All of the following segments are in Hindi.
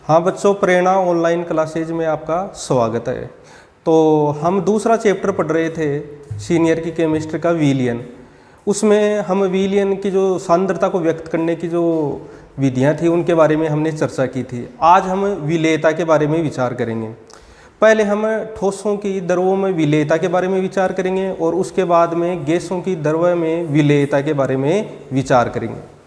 हाँ बच्चों, प्रेरणा ऑनलाइन क्लासेज में आपका स्वागत है। तो हम दूसरा चैप्टर पढ़ रहे थे सीनियर की केमिस्ट्री का विलयन। उसमें हम विलयन की जो सांद्रता को व्यक्त करने की जो विधियाँ थी उनके बारे में हमने चर्चा की थी। आज हम विलेयता के बारे में विचार करेंगे। पहले हम ठोसों की द्रवों में विलेयता के बारे में विचार करेंगे और उसके बाद में गैसों की द्रव में विलेयता के बारे में विचार करेंगे।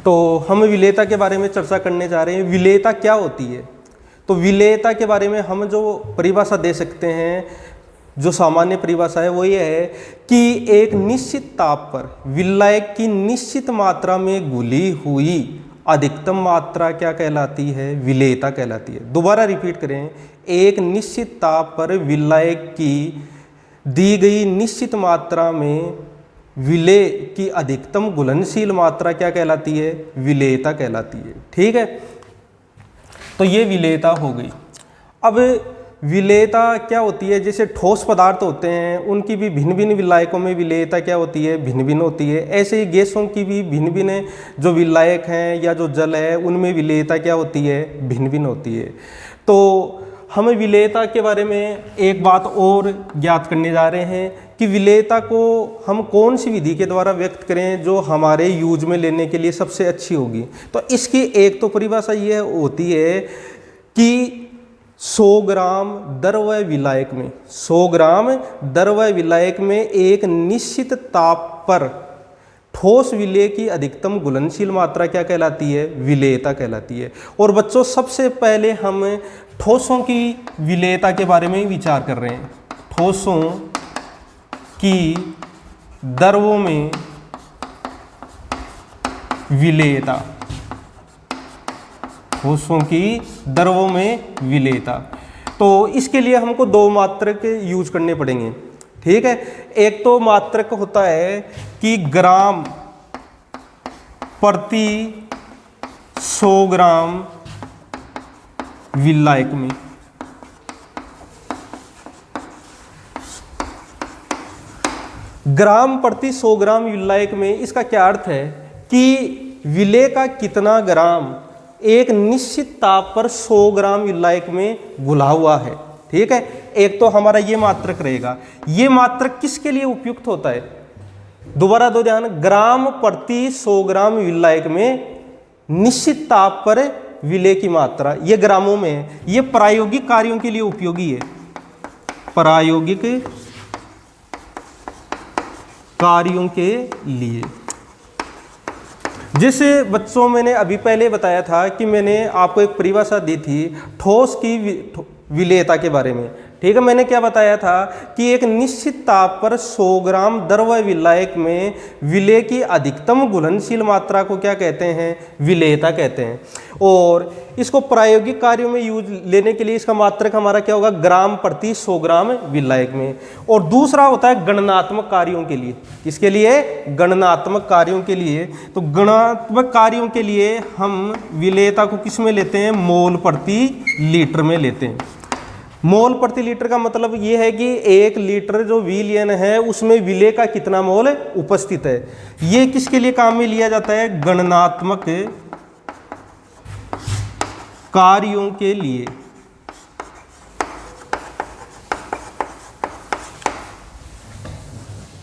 तो हम विलेयता के बारे में चर्चा करने जा रहे हैं। विलेयता क्या होती है? तो विलेयता के बारे में हम जो परिभाषा दे सकते हैं, जो सामान्य परिभाषा है वो ये है कि एक निश्चित ताप पर विलायक की निश्चित मात्रा में घुली हुई अधिकतम मात्रा क्या कहलाती है? विलेयता कहलाती है। दोबारा रिपीट करें, एक निश्चित ताप पर विलायक की दी गई निश्चित मात्रा में विलेय की अधिकतम घुलनशील मात्रा क्या कहलाती है? विलेयता कहलाती है। ठीक है, तो ये विलेयता हो गई। अब विलेयता क्या होती है? जैसे ठोस पदार्थ होते हैं उनकी भी भिन्न भिन्न विलायकों में विलेयता क्या होती है? भिन्न भिन्न होती है। ऐसे ही गैसों की भी भिन्न भिन्न जो विलायक हैं या जो जल है उनमें विलेयता क्या होती है? भिन्न भिन्न होती है। तो हम विलेयता के बारे में एक बात और ज्ञात करने जा रहे हैं कि विलेयता को हम कौन सी विधि के द्वारा व्यक्त करें जो हमारे यूज में लेने के लिए सबसे अच्छी होगी। तो इसकी एक तो परिभाषा ये होती है कि 100 ग्राम द्रव विलायक में 100 ग्राम द्रव विलायक में एक निश्चित ताप पर ठोस विलेय की अधिकतम घुलनशील मात्रा क्या कहलाती है? विलेयता कहलाती है। और बच्चों, सबसे पहले हम ठोसों की विलेयता के बारे में विचार कर रहे हैं। ठोसों की द्रवों में विलेयता, ठोसों की द्रवों में विलेयता। तो इसके लिए हमको दो मात्रक यूज करने पड़ेंगे। ठीक है, एक तो मात्रक होता है कि ग्राम प्रति 100 ग्राम विलायक में। ग्राम प्रति 100 ग्राम विलायक में इसका क्या अर्थ है कि विलेय का कितना ग्राम एक निश्चित ताप पर 100 ग्राम विलायक में घुला हुआ है। ठीक है, एक तो हमारा ये मात्रक रहेगा। ये मात्रक किसके लिए उपयुक्त होता है? दोबारा दो ध्यान, ग्राम प्रति 100 ग्राम विलायक में निश्चित ताप पर विलेय की मात्रा, ये ग्रामों में है। ये प्रायोगिक कार्यों के लिए उपयोगी है। प्रायोगिक कार्यों के लिए, जैसे बच्चों मैंने अभी पहले बताया था कि मैंने आपको एक परिभाषा दी थी ठोस की विलेयता के बारे में। ठीक है, मैंने क्या बताया था कि एक निश्चित ताप पर 100 ग्राम द्रव विलायक में विलेय की अधिकतम घुलनशील मात्रा को क्या कहते हैं? विलेयता कहते हैं। और इसको प्रायोगिक कार्यों में यूज लेने के लिए इसका मात्रक हमारा क्या होगा? ग्राम प्रति 100 ग्राम विलायक में। और दूसरा होता है गणनात्मक कार्यों के लिए। किसके लिए? गणनात्मक कार्यों के लिए। तो गणनात्मक कार्यों के लिए हम विलेयता को किस में लेते हैं? मोल प्रति लीटर में लेते हैं। मोल प्रति लीटर का मतलब ये है कि 1 लीटर जो विलयन है उसमें विलेय का कितना मोल उपस्थित है। ये किसके लिए काम में लिया जाता है? गणनात्मक कार्यों के लिए।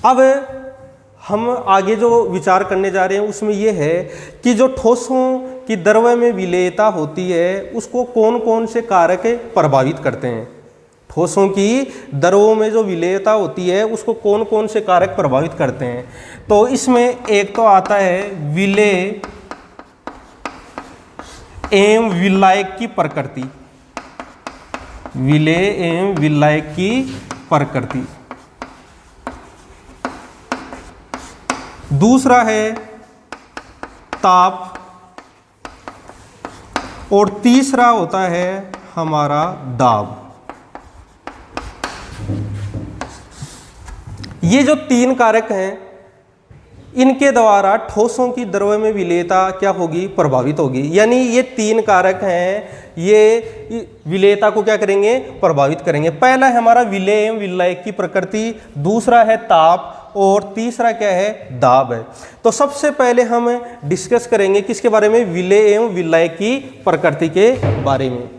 अब हम आगे जो विचार करने जा रहे हैं उसमें यह है कि जो ठोसों की द्रव में विलेयता होती है उसको कौन कौन से कारक प्रभावित करते हैं। ठोसों की द्रवों में जो विलेयता होती है उसको कौन कौन से कारक प्रभावित करते हैं। तो इसमें एक तो आता है विलेय एवं विलायक की प्रकृति। विलेय एवं विलायक की प्रकृति। दूसरा है ताप। और तीसरा होता है हमारा दाब। ये जो 3 कारक हैं इनके द्वारा ठोसों की द्रव्य में विलेयता क्या होगी, प्रभावित होगी। यानी ये तीन कारक हैं, ये विलेयता को क्या करेंगे, प्रभावित करेंगे। पहला है हमारा विलेय एवं विलायक की प्रकृति, दूसरा है ताप और तीसरा क्या है, दाब है। तो सबसे पहले हम डिस्कस करेंगे किसके बारे में, विलेय एवं विलायक की प्रकृति के बारे में।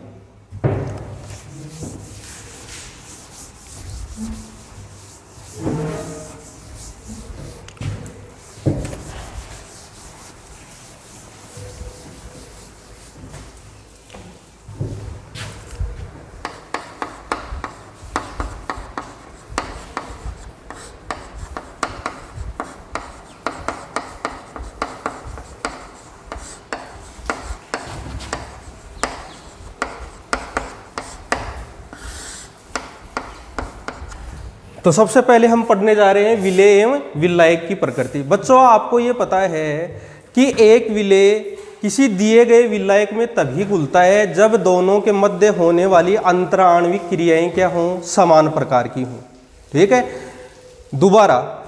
तो सबसे पहले हम पढ़ने जा रहे हैं विलेय एवं विलायक की प्रकृति। बच्चों आपको ये पता है कि एक विलेय किसी दिए गए विलायक में तभी घुलता है जब दोनों के मध्य होने वाली अंतराण्विक क्रियाएं क्या हों, समान प्रकार की हों। ठीक है, दोबारा,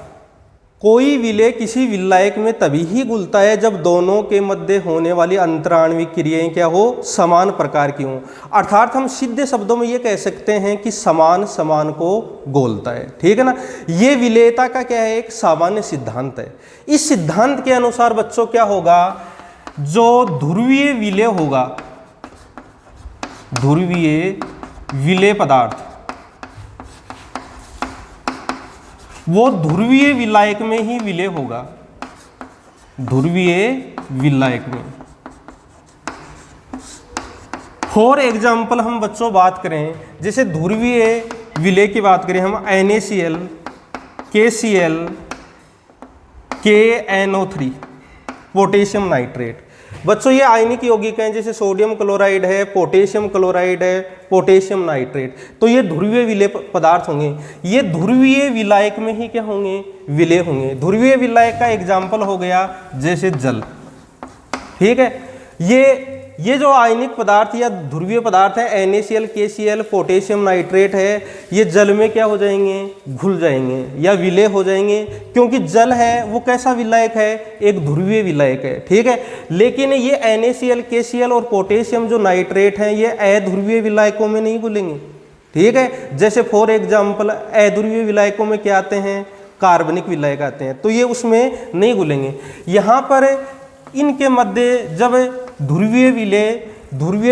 कोई विलेय किसी विलायक में तभी ही घुलता है जब दोनों के मध्य होने वाली अंतराण्विक क्रियाएं क्या हो, समान प्रकार की हों। अर्थात हम सीधे शब्दों में ये कह सकते हैं कि समान समान को घोलता है। ठीक है ना, ये विलेयता का क्या है, एक सामान्य सिद्धांत है। इस सिद्धांत के अनुसार बच्चों क्या होगा, जो ध्रुवीय विलेय होगा, ध्रुवीय विलेय पदार्थ, वो ध्रुवीय विलायक में ही विलेय होगा, ध्रुवीय विलायक में। फॉर एग्जाम्पल हम बच्चों बात करें, जैसे ध्रुवीय विलेय की बात करें हम, NaCl, KCl, KNO3, potassium nitrate. बच्चों ये आयनिक यौगिक हैं, जैसे सोडियम क्लोराइड है, पोटेशियम क्लोराइड है, पोटेशियम नाइट्रेट। तो ये ध्रुवीय विलेय पदार्थ होंगे, ये ध्रुवीय विलायक में ही क्या होंगे, विलेय होंगे। ध्रुवीय विलायक का एग्जाम्पल हो गया जैसे जल। ठीक है, ये जो आयनिक पदार्थ या ध्रुवीय पदार्थ है, NaCl, KCl, पोटेशियम नाइट्रेट है, ये जल में क्या हो जाएंगे, घुल जाएंगे या विलेय हो जाएंगे, क्योंकि जल है वो कैसा विलायक है, एक ध्रुवीय विलायक है। ठीक है, लेकिन ये NaCl, KCl और पोटेशियम जो नाइट्रेट हैं, ये अध्रुवीय विलायकों में नहीं घुलेंगे। ठीक है, जैसे फॉर एग्जाम्पल अध्रुवीय विलायकों में क्या आते हैं, कार्बनिक विलायक आते हैं, तो ये उसमें नहीं घुलेंगे। यहाँ पर इनके मध्य जब ध्रुवीय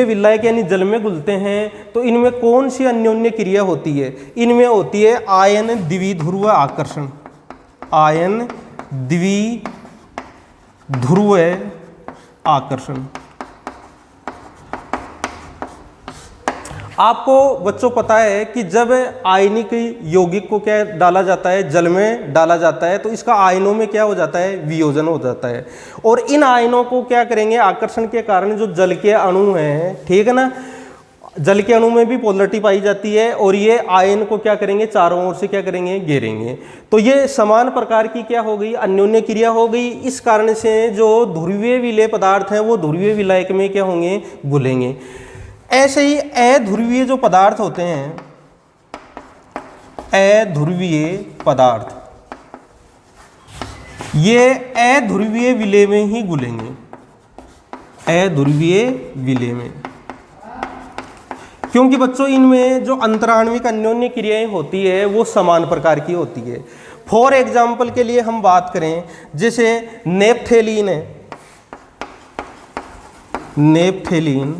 विलायक यानी जल में घुलते हैं, तो इनमें कौन सी अन्योन्य क्रिया होती है, इनमें होती है आयन द्विध्रुव आकर्षण, आयन द्विध्रुव आकर्षण। आपको बच्चों पता है कि जब आयनिक यौगिक को क्या डाला जाता है, जल में डाला जाता है, तो इसका आयनों में क्या हो जाता है, वियोजन हो जाता है। और इन आयनों को क्या करेंगे, आकर्षण के कारण जो जल के अणु हैं, ठीक है ना, जल के अणु में भी पोलरिटी पाई जाती है, और ये आयन को क्या करेंगे, चारों ओर से क्या करेंगे, घेरेंगे। तो ये समान प्रकार की क्या हो गई, अन्योन्य क्रिया हो गई। इस कारण से जो ध्रुवीय विलेय पदार्थ हैं वो ध्रुवीय विलायक में क्या होंगे, घुलेंगे। ऐसे ही अध्रुवीय जो पदार्थ होते हैं, अध्रुवीय पदार्थ, ये अध्रुवीय विलेय में ही घुलेंगे, अध्रुवीय विलेय में, क्योंकि बच्चों इनमें जो अंतराण्विक अन्योन्य क्रियाएं होती है वो समान प्रकार की होती है। फॉर एग्जाम्पल के लिए हम बात करें, जैसे नेपथेलीन है, नेपथेलीन,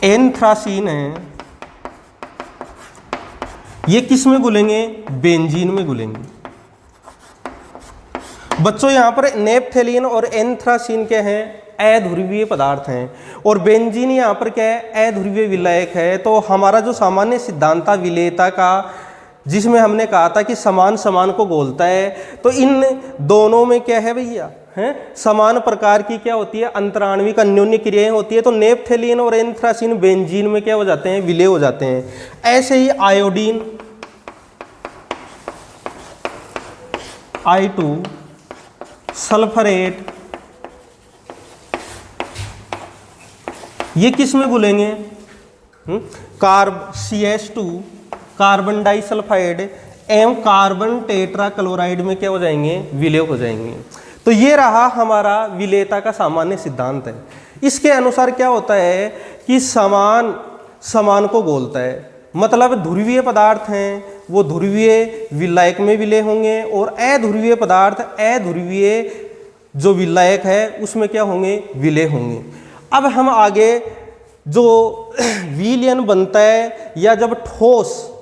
एंथ्रासीन है, ये किस में घुलेंगे, बेंजीन में घुलेंगे। बच्चों यहां पर नेपथेलीन और एंथ्रासीन क्या है, अध्रुवीय पदार्थ हैं, और बेंजीन यहाँ पर क्या है, अध्रुवीय विलायक है। तो हमारा जो सामान्य सिद्धांत था विलेयता का, जिसमें हमने कहा था कि समान समान को घोलता है, तो इन दोनों में क्या है भैया, हैं समान प्रकार की क्या होती है, अंतराण्विक अन्योन्य क्रियाएं होती है। तो नेपथेलीन और एंथ्रासीन बेंजीन में क्या हो जाते हैं, विलेय हो जाते हैं। ऐसे ही आयोडीन, I2, सल्फरेट, ये किस में घुलेंगे, CH2, कार्बन डाइसल्फाइड, एवं कार्बन टेट्रा क्लोराइड में क्या हो जाएंगे, विलय हो जाएंगे। तो ये रहा हमारा विलेयता का सामान्य सिद्धांत है। इसके अनुसार क्या होता है कि समान समान को गोलता है, मतलब ध्रुवीय पदार्थ हैं वो ध्रुवीय विलायक में विलय होंगे और अध्रुवीय पदार्थ अध्रुवीय जो विलायक है उसमें क्या होंगे, विलय होंगे। अब हम आगे जो विलयन बनता है या जब ठोस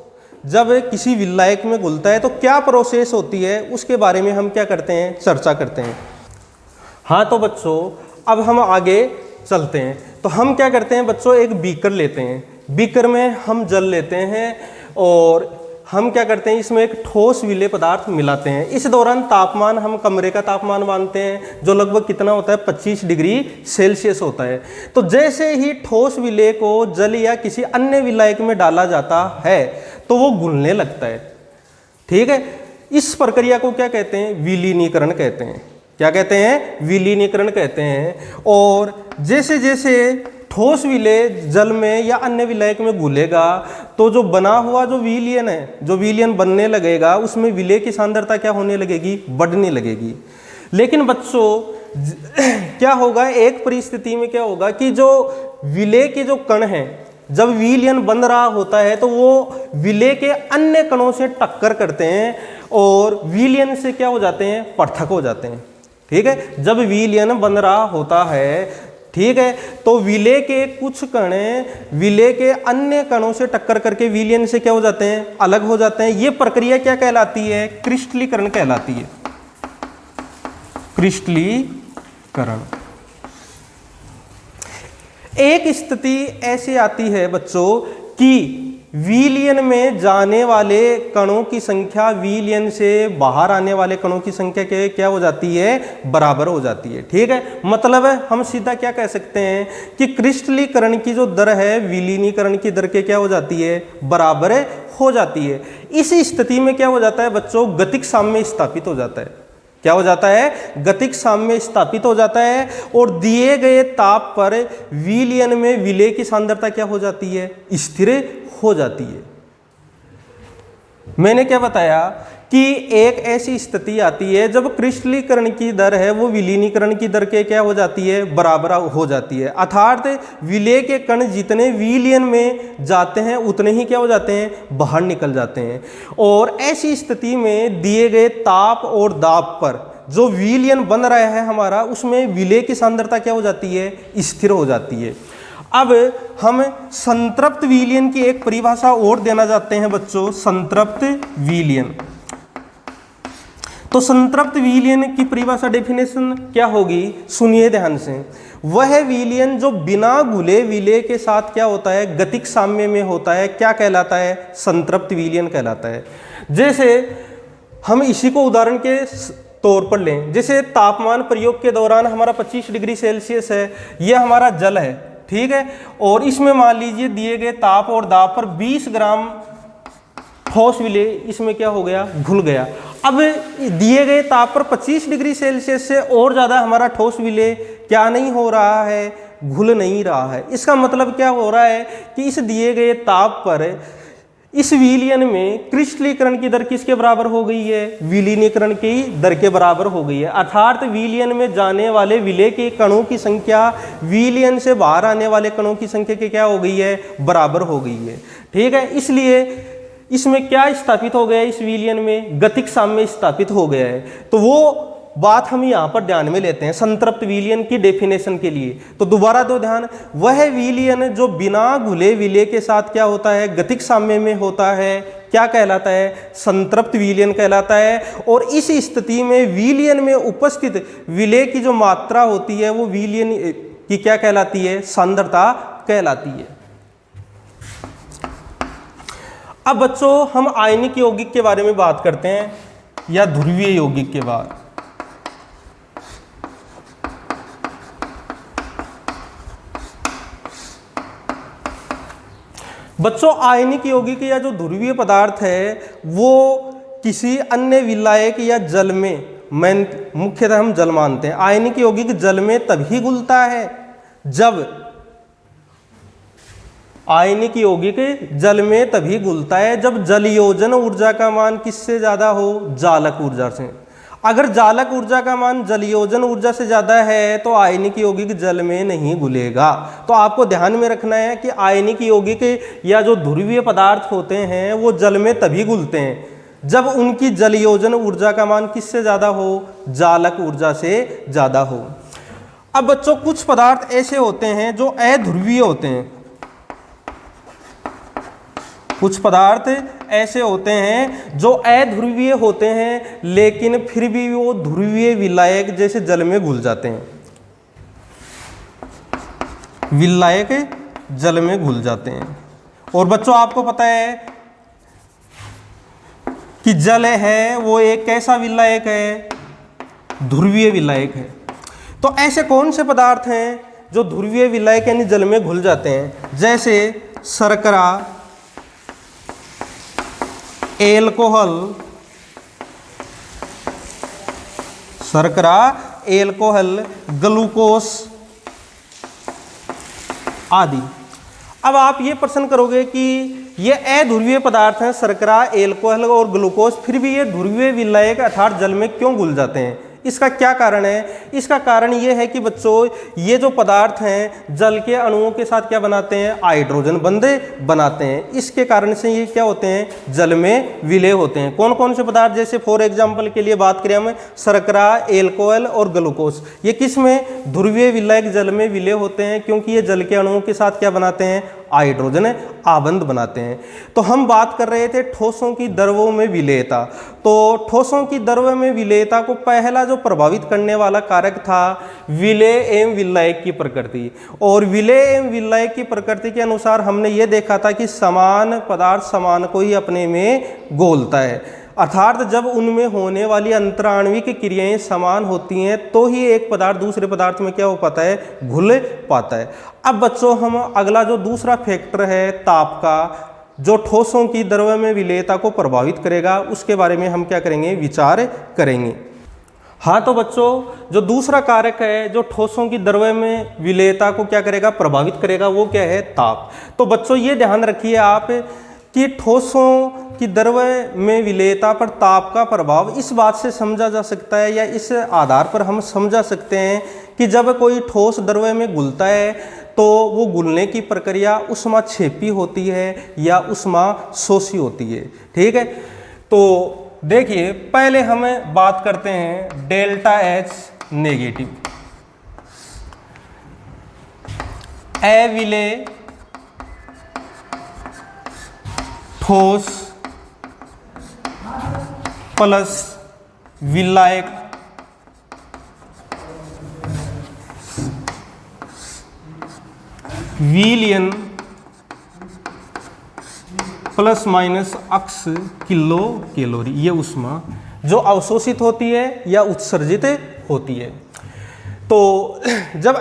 जब किसी विलायक में घुलता है तो क्या प्रोसेस होती है उसके बारे में हम क्या करते हैं, चर्चा करते हैं। हाँ तो बच्चों अब हम आगे चलते हैं। तो हम क्या करते हैं बच्चों, एक बीकर लेते हैं, बीकर में हम जल लेते हैं और हम क्या करते हैं इसमें एक ठोस विलेय पदार्थ मिलाते हैं। इस दौरान तापमान हम कमरे का तापमान मानते हैं जो लगभग कितना होता है, 25 डिग्री सेल्सियस होता है। तो जैसे ही ठोस विलेय को जल या किसी अन्य विलायक में डाला जाता है तो वो घुलने लगता है। ठीक है, इस प्रक्रिया को क्या कहते हैं, विलीनीकरण कहते हैं। क्या कहते हैं, विलीनीकरण कहते हैं। और जैसे जैसे ठोस विलेय जल में या अन्य विलायक में घुलेगा तो जो बना हुआ जो विलयन है, जो विलयन बनने लगेगा उसमें विलेय की सांद्रता क्या होने लगेगी, बढ़ने लगेगी। लेकिन बच्चों क्या होगा, एक परिस्थिति में क्या होगा कि जो विलेय के जो कण हैं जब विलयन बन रहा होता है तो वो विलेय के अन्य कणों से टक्कर करते हैं और विलयन से क्या हो जाते हैं, पृथक हो जाते हैं। ठीक है, जब विलयन बन रहा होता है, ठीक है, तो विलेय के कुछ कण विलेय के अन्य कणों से टक्कर करके विलयन से क्या हो जाते हैं, अलग हो जाते हैं। ये प्रक्रिया क्या कहलाती है, क्रिस्टलीकरण कहलाती है। क्रिस्टलीकरण। एक स्थिति ऐसी आती है बच्चों कि विलयन में जाने वाले कणों की संख्या विलयन से बाहर आने वाले कणों की संख्या के क्या हो जाती है, बराबर हो जाती है। ठीक है, मतलब हम सीधा क्या कह सकते हैं कि क्रिस्टलीकरण की जो दर है विलीनीकरण की दर के क्या हो जाती है, बराबर हो जाती है। इस स्थिति में क्या हो जाता है बच्चों, गतिक साम्य स्थापित हो जाता है। क्या हो जाता है, गतिक साम्य स्थापित हो जाता है और दिए गए ताप पर विलयन में विलेय की सांद्रता क्या हो जाती है, स्थिर हो जाती है। मैंने क्या बताया कि एक ऐसी स्थिति आती है जब क्रिस्टलीकरण की दर है वो विलीनीकरण की दर के क्या हो जाती है, बराबर हो जाती है। अर्थात विलेय के कण जितने विलयन में जाते हैं उतने ही क्या हो जाते हैं, बाहर निकल जाते हैं। और ऐसी स्थिति में दिए गए ताप और दाब पर जो विलयन बन रहा है हमारा उसमें विलेय की सांद्रता क्या हो जाती है, स्थिर हो जाती है। अब हम संतृप्त विलयन की एक परिभाषा और देना चाहते हैं बच्चों, संतृप्त विलयन। तो संतृप्त विलयन की परिभाषा डेफिनेशन क्या होगी, सुनिए ध्यान से। वह विलयन जो बिना घुले विलेय के साथ क्या होता है, गतिक साम्य में होता है, क्या कहलाता है, संतृप्त विलयन कहलाता है। जैसे हम इसी को उदाहरण के तौर पर लें, जैसे तापमान प्रयोग के दौरान हमारा 25 डिग्री सेल्सियस है, यह हमारा जल है। ठीक है, और इसमें मान लीजिए दिए गए ताप और दाब पर 20 ग्राम ठोस विलेय इसमें क्या हो गया, घुल गया। अब दिए गए ताप पर 25 डिग्री सेल्सियस से और ज़्यादा हमारा ठोस विलेय क्या नहीं हो रहा है, घुल नहीं रहा है। इसका मतलब क्या हो रहा है कि इस दिए गए ताप पर इस विलयन में क्रिस्टलीकरण की दर किसके बराबर हो गई है, विलीनीकरण की दर के बराबर हो गई है। अर्थात विलयन में जाने वाले विलेय के कणों की संख्या विलयन से बाहर आने वाले कणों की संख्या की क्या हो गई है, बराबर हो गई है। ठीक है, इसलिए इसमें क्या स्थापित हो गया है, इस विलयन में गतिक साम्य स्थापित हो गया है। तो वो बात हम यहाँ पर ध्यान में लेते हैं संतृप्त विलयन की डेफिनेशन के लिए। तो दोबारा दो ध्यान, वह विलयन जो बिना घुले विलेय के साथ क्या होता है, गतिक साम्य में होता है, क्या कहलाता है, संतृप्त विलयन कहलाता है। और इस स्थिति में विलयन में उपस्थित विलेय की जो मात्रा होती है वो विलयन की क्या कहलाती है, सांद्रता कहलाती है। अब बच्चों हम आयनिक यौगिक के बारे में बात करते हैं या ध्रुवीय यौगिक के बारे। बच्चों आयनिक यौगिक या जो ध्रुवीय पदार्थ है वो किसी अन्य विलायक या जल में, मुख्यतः हम जल मानते हैं, आयनिक यौगिक जल में तभी घुलता है जब आयनिक यौगिक जल में तभी घुलता है जब जलयोजन ऊर्जा का मान किससे ज़्यादा हो, जालक ऊर्जा से। अगर जालक ऊर्जा का मान जलयोजन ऊर्जा से ज़्यादा है तो आयनिक यौगिक जल में नहीं घुलेगा। तो आपको ध्यान में रखना है कि आयनिक यौगिक या जो ध्रुवीय पदार्थ होते हैं वो जल में तभी घुलते हैं जब उनकी जलयोजन ऊर्जा का मान किससे ज़्यादा हो, जालक ऊर्जा से ज़्यादा हो। अब बच्चों कुछ पदार्थ ऐसे होते हैं जो अध्रुवीय होते हैं, कुछ पदार्थ ऐसे होते हैं जो अध्रुवीय होते हैं लेकिन फिर भी वो ध्रुवीय विलायक जैसे जल में घुल जाते हैं, विलायक जल में घुल जाते हैं। और बच्चों आपको पता है कि जल है वो एक कैसा विलायक है, ध्रुवीय विलायक है। तो ऐसे कौन से पदार्थ हैं जो ध्रुवीय विलायक यानी जल में घुल जाते हैं, जैसे शर्करा, एल्कोहल, शर्करा, एल्कोहल, ग्लूकोस आदि। अब आप ये प्रश्न करोगे कि ये अध्रुवीय पदार्थ हैं शर्करा, एल्कोहल और ग्लूकोज, फिर भी ये ध्रुवीय विलायक अर्थात जल में क्यों घुल जाते हैं? इसका क्या कारण है? इसका कारण ये है कि बच्चों ये जो पदार्थ हैं जल के अणुओं के साथ क्या बनाते हैं, हाइड्रोजन बंध बनाते हैं। इसके कारण से ये क्या होते हैं, जल में विलय होते हैं। कौन कौन से पदार्थ, जैसे फॉर एग्जांपल के लिए बात करें हम, शर्करा, एल्कोहल और ग्लूकोज, ये किस में ध्रुवीय विलायक जल में विलय होते हैं क्योंकि ये जल के अणुओं के साथ क्या बनाते हैं, हाइड्रोजन आबंध बनाते हैं। तो हम बात कर रहे थे ठोसों की द्रवों में विलेयता। तो ठोसों की द्रव में विलेयता को पहला जो प्रभावित करने वाला कारक था विलेय एवं विलायक की प्रकृति। और विलेय एवं विलायक की प्रकृति के अनुसार हमने ये देखा था कि समान पदार्थ समान को ही अपने में घोलता है, अर्थात जब उनमें होने वाली अंतराण्विक क्रियाएं समान होती हैं तो ही एक पदार्थ दूसरे पदार्थ में क्या हो पाता है, घुल पाता है। अब बच्चों हम अगला जो दूसरा फैक्टर है ताप का, जो ठोसों की द्रव में विलेयता को प्रभावित करेगा, उसके बारे में हम क्या करेंगे, विचार करेंगे। हाँ तो बच्चों जो दूसरा कारक है जो ठोसों की द्रव में विलेयता को क्या करेगा, प्रभावित करेगा, वो क्या है, ताप। तो बच्चों ये ध्यान रखिए आप कि ठोसों की द्रव में विलेयता पर ताप का प्रभाव इस बात से समझा जा सकता है या इस आधार पर हम समझा सकते हैं कि जब कोई ठोस द्रव में घुलता है तो वो घुलने की प्रक्रिया ऊष्माक्षेपी होती है या ऊष्माशोषी होती है। ठीक है, तो देखिए पहले हम बात करते हैं डेल्टा एच नेगेटिव, अविलेय ठोस प्लस विलायक विलयन प्लस माइनस अक्स किलो कैलोरी, ये ऊष्मा जो अवशोषित होती है या उत्सर्जित होती है। तो जब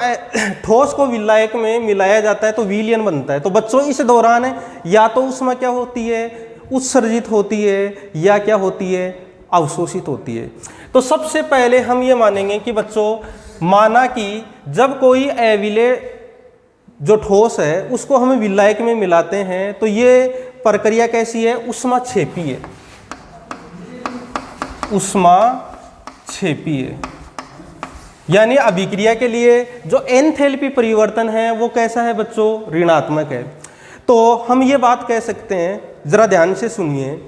ठोस को विलायक में मिलाया जाता है तो विलयन बनता है। तो बच्चों इस दौरान या तो ऊष्मा क्या होती है, उत्सर्जित होती है, या क्या होती है, अवशोषित होती है। तो सबसे पहले हम ये मानेंगे कि बच्चों माना कि जब कोई अविलेय जो ठोस है उसको हम विलायक में मिलाते हैं तो ये प्रक्रिया कैसी है, ऊष्माक्षेपी है, ऊष्माक्षेपी है। यानी अभिक्रिया के लिए जो एंथैल्पी परिवर्तन है वो कैसा है बच्चों, ऋणात्मक है। तो हम ये बात कह सकते हैं, जरा ध्यान से सुनिए,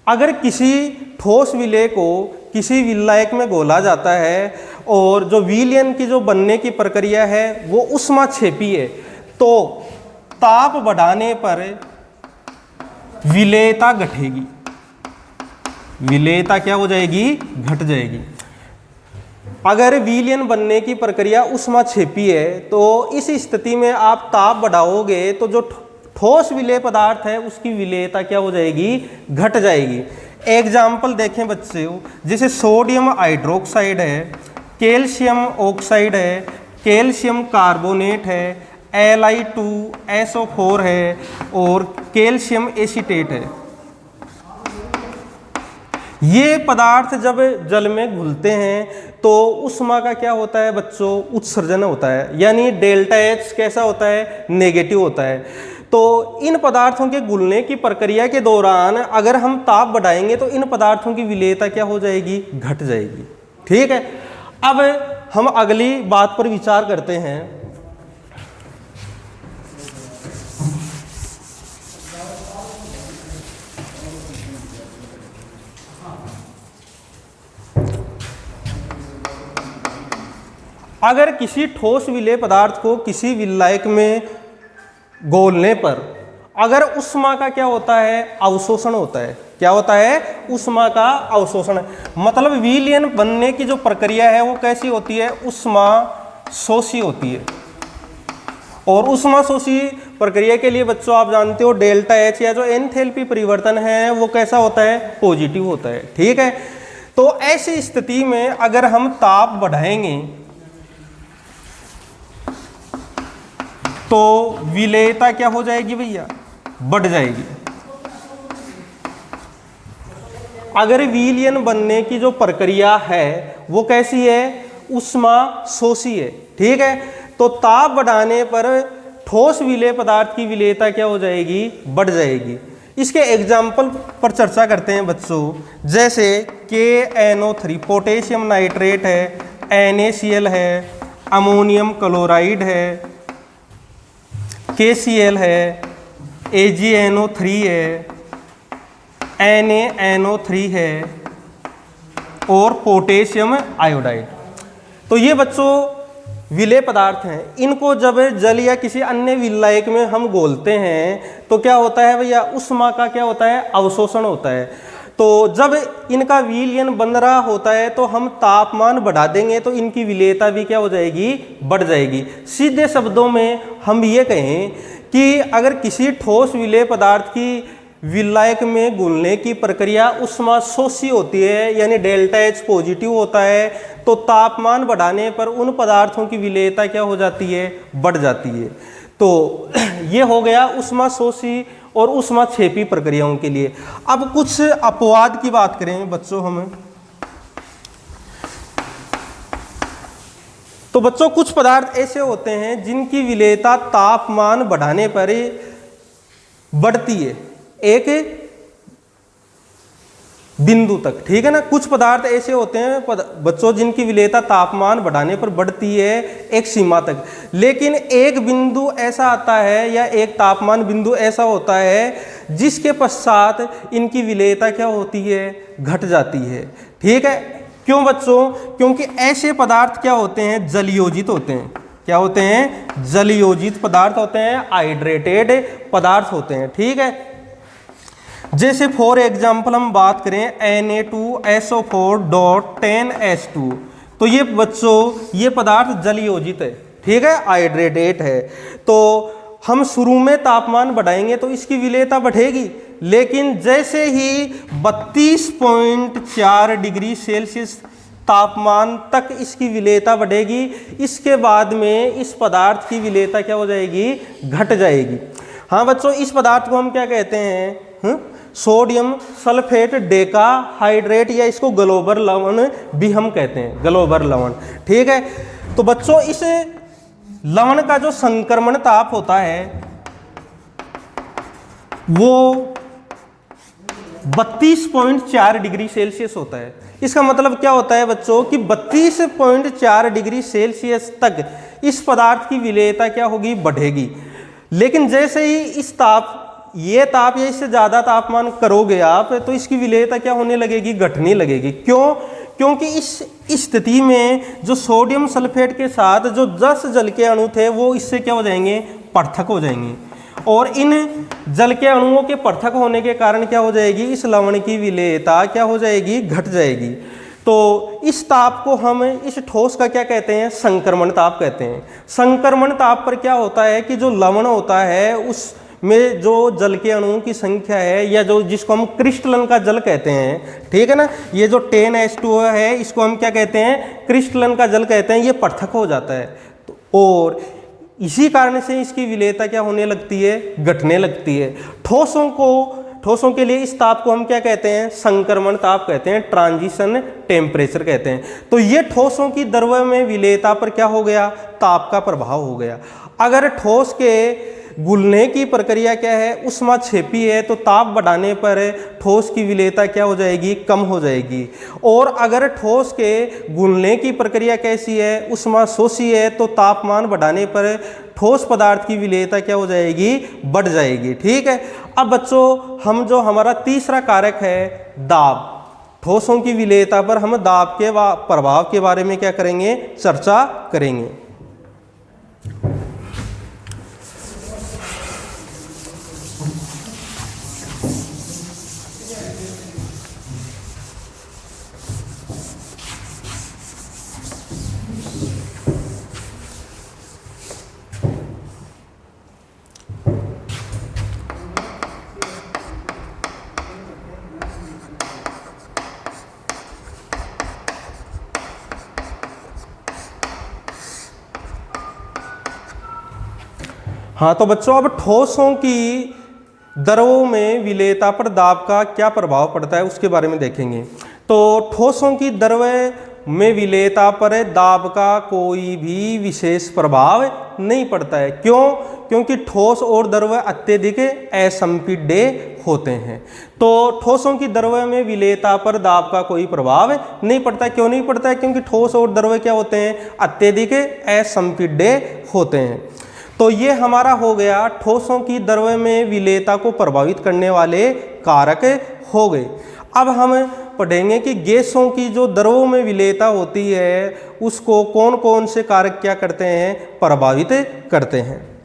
अगर किसी ठोस विलेय को किसी विलायक में घोला जाता है और जो विलयन की जो बनने की प्रक्रिया है वो ऊष्माक्षेपी है तो ताप बढ़ाने पर विलेयता घटेगी, विलेयता क्या हो जाएगी, घट जाएगी। अगर विलयन बनने की प्रक्रिया ऊष्माक्षेपी है तो इस स्थिति में आप ताप बढ़ाओगे तो जो ठोस विलेय पदार्थ है उसकी विलेयता क्या हो जाएगी, घट जाएगी। एग्जाम्पल देखें बच्चों, जैसे सोडियम हाइड्रोक्साइड है, कैल्शियम ऑक्साइड है, कैल्शियम कार्बोनेट है, Li2SO4 है और कैल्शियम एसीटेट है। ये पदार्थ जब जल में घुलते हैं तो ऊष्मा का क्या होता है बच्चों, उत्सर्जन होता है, यानी डेल्टा एच कैसा होता है, नेगेटिव होता है। तो इन पदार्थों के घुलने की प्रक्रिया के दौरान अगर हम ताप बढ़ाएंगे तो इन पदार्थों की विलेयता क्या हो जाएगी, घट जाएगी। ठीक है, अब हम अगली बात पर विचार करते हैं। अगर किसी ठोस विलेय पदार्थ को किसी विलायक में घोलने पर अगर उष्मा का क्या होता है, अवशोषण होता है। क्या होता है, उष्मा का अवशोषण। मतलब विलयन बनने की जो प्रक्रिया है वो कैसी होती है, उष्मा शोषी होती है। और उष्मा शोषी प्रक्रिया के लिए बच्चों आप जानते हो डेल्टा एच या जो एंथैल्पी परिवर्तन है वो कैसा होता है, पॉजिटिव होता है। ठीक है, तो ऐसी स्थिति में अगर हम ताप बढ़ाएंगे तो विलेयता क्या हो जाएगी भैया, बढ़ जाएगी। अगर विलयन बनने की जो प्रक्रिया है वो कैसी है, उष्मा शोषी है। ठीक है, तो ताप बढ़ाने पर ठोस विलेय पदार्थ की विलेयता क्या हो जाएगी, बढ़ जाएगी। इसके एग्जाम्पल पर चर्चा करते हैं बच्चों, जैसे KNO3 पोटेशियम नाइट्रेट है, NaCl है, अमोनियम क्लोराइड है, KCl है, AgNO3 है, NaNO3 है और पोटेशियम आयोडाइड। तो ये बच्चों विलेय पदार्थ हैं। इनको जब जल या किसी अन्य विलायक में हम घोलते हैं तो क्या होता है भैया, उष्मा का क्या होता है, अवशोषण होता है। तो जब इनका विलयन बन रहा होता है तो हम तापमान बढ़ा देंगे तो इनकी विलेयता भी क्या हो जाएगी, बढ़ जाएगी। सीधे शब्दों में हम ये कहें कि अगर किसी ठोस विलेय पदार्थ की विलायक में घुलने की प्रक्रिया उष्मा शोषी होती है यानी डेल्टा एच पॉजिटिव होता है तो तापमान बढ़ाने पर उन पदार्थों की विलेयता क्या हो जाती है, बढ़ जाती है। तो ये हो गया उष्मा शोषी और उष्मा क्षेपी प्रक्रियाओं के लिए। अब कुछ अपवाद की बात करें बच्चों हम, तो बच्चों कुछ पदार्थ ऐसे होते हैं जिनकी विलेयता तापमान बढ़ाने पर बढ़ती है एक बिंदु तक। ठीक है ना, कुछ पदार्थ ऐसे होते हैं बच्चों जिनकी विलेयता तापमान बढ़ाने पर बढ़ती है एक सीमा तक, लेकिन एक बिंदु ऐसा आता है या एक तापमान बिंदु ऐसा होता है जिसके पश्चात इनकी विलेयता क्या होती है, घट जाती है। ठीक है, क्यों बच्चों, क्योंकि ऐसे पदार्थ क्या होते हैं, जलयोजित होते हैं। क्या होते हैं, जलयोजित पदार्थ होते हैं, हाइड्रेटेड पदार्थ होते हैं। ठीक है, जैसे फॉर एग्जाम्पल हम बात करें Na2SO4.10H2, तो ये बच्चों ये पदार्थ जलयोजित है। ठीक है, हाइड्रेटेड है। तो हम शुरू में तापमान बढ़ाएंगे तो इसकी विलेयता बढ़ेगी, लेकिन जैसे ही 32.4 डिग्री सेल्सियस तापमान तक इसकी विलेयता बढ़ेगी, इसके बाद में इस पदार्थ की विलेयता क्या हो जाएगी, घट जाएगी। हाँ बच्चों, इस पदार्थ को हम क्या कहते हैं, सोडियम सल्फेट डेका हाइड्रेट या इसको ग्लोबल लवण भी हम कहते हैं, ग्लोबल लवण। ठीक है, तो बच्चों इस लवण का जो संक्रमण ताप होता है वो 32.4 डिग्री सेल्सियस होता है। इसका मतलब क्या होता है बच्चों कि 32.4 डिग्री सेल्सियस तक इस पदार्थ की विलेयता क्या होगी, बढ़ेगी। लेकिन जैसे ही इस ये ताप या इससे ज़्यादा तापमान करोगे आप तो इसकी विलेयता क्या होने लगेगी, घटने लगेगी। क्यों, क्योंकि इस स्थिति में जो सोडियम सल्फेट के साथ जो 10 जल के अणु थे वो इससे क्या हो जाएंगे, पृथक हो जाएंगे, और इन जल के अणुओं के पृथक होने के कारण क्या हो जाएगी, इस लवण की विलेयता क्या हो जाएगी, घट जाएगी। तो इस ताप को हम इस ठोस का क्या कहते हैं, संक्रमण ताप कहते हैं। संक्रमण ताप पर क्या होता है कि जो लवण होता है उस में जो जल के अणुओं की संख्या है या जो जिसको हम क्रिस्टलन का जल कहते हैं, ठीक है ना, ये जो 10H2O है इसको हम क्या कहते हैं, क्रिस्टलन का जल कहते हैं, ये पृथक हो जाता है। और इसी कारण से इसकी विलेयता क्या होने लगती है, घटने लगती है। ठोसों के लिए इस ताप को हम क्या कहते हैं, संक्रमण ताप कहते हैं, ट्रांजिशन टेम्परेचर कहते हैं। तो ये ठोसों की द्रव्य में विलेयता पर क्या हो गया, ताप का प्रभाव हो गया। अगर ठोस के घुलने की प्रक्रिया क्या है, ऊष्माक्षेपी है, तो ताप बढ़ाने पर ठोस की विलेयता क्या हो जाएगी, कम हो जाएगी। और अगर ठोस के घुलने की प्रक्रिया कैसी है, ऊष्माशोषी है, तो तापमान बढ़ाने पर ठोस पदार्थ की विलेयता क्या हो जाएगी, बढ़ जाएगी। ठीक है। अब बच्चों हम जो हमारा तीसरा कारक है दाब, ठोसों की विलेयता पर हम दाब के प्रभाव के बारे में क्या करेंगे, चर्चा करेंगे। हाँ तो बच्चों अब ठोसों की द्रवों में विलेयता पर दाब का क्या प्रभाव पड़ता है उसके बारे में देखेंगे। तो ठोसों की द्रव में विलेयता पर दाब का कोई भी विशेष प्रभाव नहीं पड़ता है। क्यों? क्योंकि ठोस और द्रव अत्यधिक असंपीड्य होते हैं। तो ठोसों की द्रव में विलेयता पर दाब का कोई प्रभाव नहीं पड़ता। क्यों नहीं पड़ता है? क्योंकि ठोस और द्रव क्या होते हैं, अत्यधिक असंपीड्य होते हैं। तो ये हमारा हो गया ठोसों की द्रव में विलेयता को प्रभावित करने वाले कारक हो गए। अब हम पढ़ेंगे कि गैसों की जो द्रवों में विलेयता होती है उसको कौन कौन से कारक क्या करते हैं, प्रभावित करते हैं।